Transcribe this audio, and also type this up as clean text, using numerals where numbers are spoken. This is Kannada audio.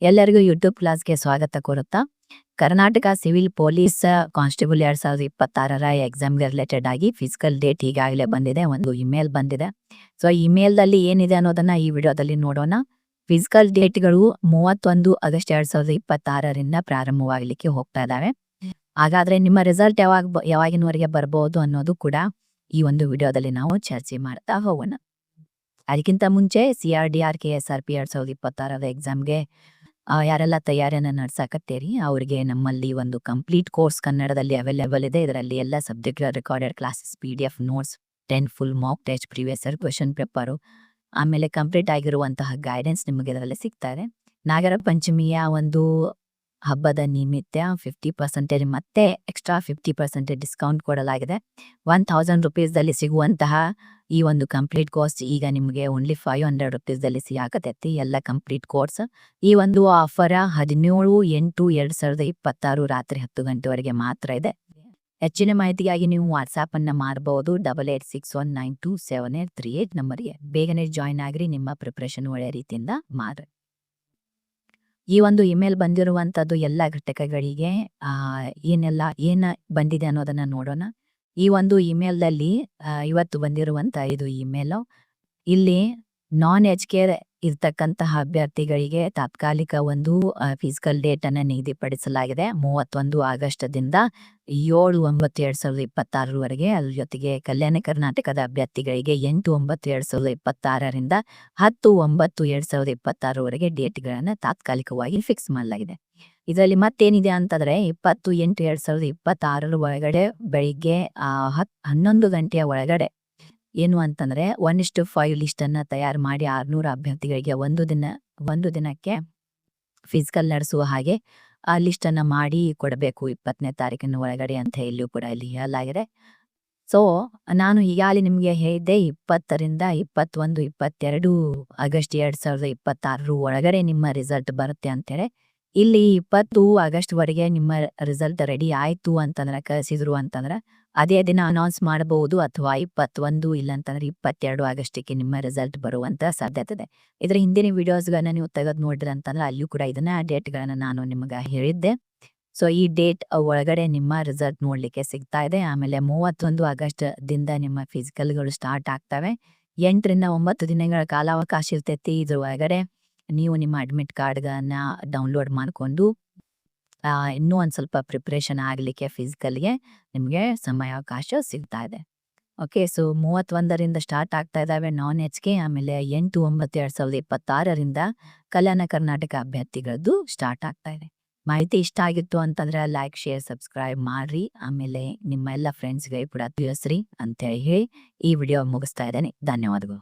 ಎಲ್ಲರಿಗೂ ಯೂಟ್ಯೂಬ್ ಕ್ಲಾಸ್ಗೆ ಸ್ವಾಗತ ಕೋರುತ್ತಾ ಕರ್ನಾಟಕ ಸಿವಿಲ್ ಪೊಲೀಸ್ ಕಾನ್ಸ್ಟೇಬಲ್ 2026ರ ಎಕ್ಸಾಮ್ಗೆ ರಿಲೇಟೆಡ್ ಆಗಿ ಫಿಸಿಕಲ್ ಡೇಟ್ ಈಗಾಗಲೇ ಬಂದಿದೆ. ಒಂದು ಇಮೇಲ್ ಬಂದಿದೆ. ಸೊ ಇಮೇಲ್ದಲ್ಲಿ ಏನಿದೆ ಅನ್ನೋದನ್ನ ಈ ವಿಡಿಯೋದಲ್ಲಿ ನೋಡೋಣ. ಫಿಸಿಕಲ್ ಡೇಟ್ಗಳು 31 ಆಗಸ್ಟ್ 2026ರಿಂದ ಪ್ರಾರಂಭವಾಗಲಿಕ್ಕೆ ಹೋಗ್ತಾ ಇದ್ದಾವೆ. ಹಾಗಾದ್ರೆ ನಿಮ್ಮ ರಿಸಲ್ಟ್ ಯಾವಾಗಿನವರೆಗೆ ಬರಬಹುದು ಅನ್ನೋದು ಕೂಡ ಈ ಒಂದು ವಿಡಿಯೋದಲ್ಲಿ ನಾವು ಚರ್ಚೆ ಮಾಡ್ತಾ ಹೋಗೋಣ. ಅದಕ್ಕಿಂತ ಮುಂಚೆ CRDR KSRP 2026ರ ಎಕ್ಸಾಮ್ಗೆ ಯಾರೆಲ್ಲ ತಯಾರಿಯನ್ನು ನಡ್ಸಾಕತ್ತೀರಿ ಅವ್ರಿಗೆ ನಮ್ಮಲ್ಲಿ ಒಂದು ಕಂಪ್ಲೀಟ್ ಕೋರ್ಸ್ ಕನ್ನಡದಲ್ಲಿ ಅವೈಲೇಬಲ್ ಇದೆ. ಇದರಲ್ಲಿ ಎಲ್ಲ subject recorded classes, PDF notes, 10 full mock test, previous year question paper, ಆಮೇಲೆ ಕಂಪ್ಲೀಟ್ ಆಗಿರುವಂತಹ ಗೈಡೆನ್ಸ್ ನಿಮಗೆ ಇದರಲ್ಲಿ ಸಿಗ್ತಾ ಇದೆ. ನಾಗರ ಪಂಚಮಿಯ ಒಂದು ಹಬ್ಬದ ನಿಮಿತ್ತ 50% ಮತ್ತೆ ಎಕ್ಸ್ಟ್ರಾ 50% ಡಿಸ್ಕೌಂಟ್ ಕೊಡಲಾಗಿದೆ. 1000 ರುಪೀಸ್ದಲ್ಲಿ ಸಿಗುವಂತಹ ಈ ಒಂದು ಕಂಪ್ಲೀಟ್ ಕೋರ್ಸ್ ಈಗ ನಿಮಗೆ ಓನ್ಲಿ 500 ರುಪೀಸ್ದಲ್ಲಿ ಸಿಗಾಕತ್ತೈತಿ ಎಲ್ಲ ಕಂಪ್ಲೀಟ್ ಕೋರ್ಸ್. ಈ ಒಂದು ಆಫರ್ 17/8/2026 ರಾತ್ರಿ 10 ಗಂಟೆವರೆಗೆ ಮಾತ್ರ ಇದೆ. ಹೆಚ್ಚಿನ ಮಾಹಿತಿಗಾಗಿ ನೀವು ವಾಟ್ಸಾಪ್ ಅನ್ನ ಮಾಡಬಹುದು 8861927838 ನಂಬರ್ಗೆ. ಬೇಗನೆ ಜಾಯ್ನ್ ಆಗ್ರಿ, ನಿಮ್ಮ ಪ್ರಿಪ್ರೇಷನ್ ಒಳ್ಳೆ ರೀತಿಯಿಂದ ಮಾಡ್ರಿ. ಈ ಒಂದು ಇಮೇಲ್ ಬಂದಿರುವಂಥದ್ದು ಎಲ್ಲ ಘಟಕಗಳಿಗೆ ಏನ ಬಂದಿದೆ ಅನ್ನೋದನ್ನ ನೋಡೋಣ. ಈ ಒಂದು ಇಮೇಲ್ದಲ್ಲಿ ಇವತ್ತು ಬಂದಿರುವಂಥ ಇದು ಇಮೇಲು. ಇಲ್ಲಿ ನಾನ್ HK ಇರ್ತಕ್ಕಂತಹ ಅಭ್ಯರ್ಥಿಗಳಿಗೆ ತಾತ್ಕಾಲಿಕ ಒಂದು ಫಿಸಿಕಲ್ ಡೇಟ್ ಅನ್ನು ನಿಗದಿಪಡಿಸಲಾಗಿದೆ 31 ಆಗಸ್ಟ್ದಿಂದ 7/9/2026 ಅದ್ರ ಜೊತೆಗೆ ಕಲ್ಯಾಣ ಕರ್ನಾಟಕದ ಅಭ್ಯರ್ಥಿಗಳಿಗೆ 8/9/2026ರಿಂದ 10/9/2026 ಡೇಟ್ಗಳನ್ನು ತಾತ್ಕಾಲಿಕವಾಗಿ ಫಿಕ್ಸ್ ಮಾಡಲಾಗಿದೆ. ಇದರಲ್ಲಿ ಮತ್ತೇನಿದೆ ಅಂತಂದ್ರೆ 20/8/2026 ಒಳಗಡೆ ಬೆಳಿಗ್ಗೆ 11 ಗಂಟೆಯ ಒಳಗಡೆ ಏನು ಅಂತಂದ್ರೆ 1:5 ಲಿಸ್ಟ್ ಅನ್ನ ತಯಾರು ಮಾಡಿ 600 ಅಭ್ಯರ್ಥಿಗಳಿಗೆ ಒಂದು ದಿನಕ್ಕೆ ಫಿಸಿಕಲ್ ನಡೆಸುವ ಹಾಗೆ ಆ ಲಿಸ್ಟ್ ಅನ್ನ ಮಾಡಿ ಕೊಡಬೇಕು 20ನೇ ತಾರೀಕಿನ ಒಳಗಡೆ ಅಂತ ಇಲ್ಲಿಯೂ ಕೂಡ ಇಲ್ಲಿ ಹೇಳಲಾಗಿದೆ. ಸೊ ನಾನು ಈಗಾಗಲೇ ನಿಮಗೆ ಹೇಳಿದ್ದೆ 20ರಿಂದ 21, 22 ಆಗಸ್ಟ್ 2026 ಒಳಗಡೆ ನಿಮ್ಮ ರಿಸಲ್ಟ್ ಬರುತ್ತೆ ಅಂತೇಳಿ. ಇಲ್ಲಿ 20 ಆಗಸ್ಟ್ ವರೆಗೆ ನಿಮ್ಮ ರಿಸಲ್ಟ್ ರೆಡಿ ಆಯ್ತು ಅಂತಂದ್ರೆ ಕಳಿಸಿದ್ರು ಅಂತಂದ್ರೆ ಅದೇ ದಿನ ಅನೌನ್ಸ್ ಮಾಡಬಹುದು, ಅಥವಾ 21 ಇಲ್ಲಾಂತಂದ್ರೆ 22 ಆಗಸ್ಟಿಗೆ ನಿಮ್ಮ ರಿಸಲ್ಟ್ ಬರುವಂತ ಸಾಧ್ಯತೆ ಇದೆ. ಇದರ ಹಿಂದಿನ ವಿಡಿಯೋಸ್ಗಳನ್ನ ನೀವು ತೆಗೆದು ನೋಡಿದ್ರೆ ಅಂತಂದ್ರೆ ಅಲ್ಲಿಯೂ ಕೂಡ ಇದನ್ನ ಡೇಟ್ಗಳನ್ನ ನಾನು ನಿಮಗೆ ಹೇಳಿದ್ದೆ. ಸೊ ಈ ಡೇಟ್ ಒಳಗಡೆ ನಿಮ್ಮ ರಿಸಲ್ಟ್ ನೋಡ್ಲಿಕ್ಕೆ ಸಿಗ್ತಾ ಇದೆ. ಆಮೇಲೆ 31 ಆಗಸ್ಟ್ ದಿಂದ ನಿಮ್ಮ ಫಿಸಿಕಲ್ಗಳು ಸ್ಟಾರ್ಟ್ ಆಗ್ತವೆ. 8ರಿಂದ 9 ದಿನಗಳ ಕಾಲಾವಕಾಶ ಇರ್ತೈತಿ. ಇದ್ರ ಒಳಗಡೆ ನೀವು ನಿಮ್ಮ ಅಡ್ಮಿಟ್ ಕಾರ್ಡ್ಗಳನ್ನ ಡೌನ್ಲೋಡ್ ಮಾಡಿಕೊಂಡು ಇನ್ನೂ ಒಂದು ಸ್ವಲ್ಪ ಪ್ರಿಪ್ರೇಷನ್ ಆಗಲಿಕ್ಕೆ ಫಿಸಿಕಲ್ಗೆ ನಿಮಗೆ ಸಮಯಾವಕಾಶ ಸಿಗ್ತಾ ಇದೆ. ಓಕೆ, ಸೊ 31ರಿಂದ ಸ್ಟಾರ್ಟ್ ಆಗ್ತಾ ಇದ್ದಾವೆ ನಾನ್ HK. ಆಮೇಲೆ 8/9/2026ರಿಂದ ಕಲ್ಯಾಣ ಕರ್ನಾಟಕ ಅಭ್ಯರ್ಥಿಗಳದ್ದು ಸ್ಟಾರ್ಟ್ ಆಗ್ತಾ ಇದೆ. ಮಾಹಿತಿ ಇಷ್ಟ ಆಗಿತ್ತು ಅಂತಂದ್ರೆ ಲೈಕ್, ಶೇರ್, ಸಬ್ಸ್ಕ್ರೈಬ್ ಮಾಡ್ರಿ. ಆಮೇಲೆ ನಿಮ್ಮ ಎಲ್ಲ ಫ್ರೆಂಡ್ಸ್ಗೆ ಕೂಡ ತಿಳಿಸ್ರಿ ಅಂತ ಹೇಳಿ ಈ ವಿಡಿಯೋ ಮುಗಿಸ್ತಾ ಇದ್ದೇನೆ. ಧನ್ಯವಾದಗಳು.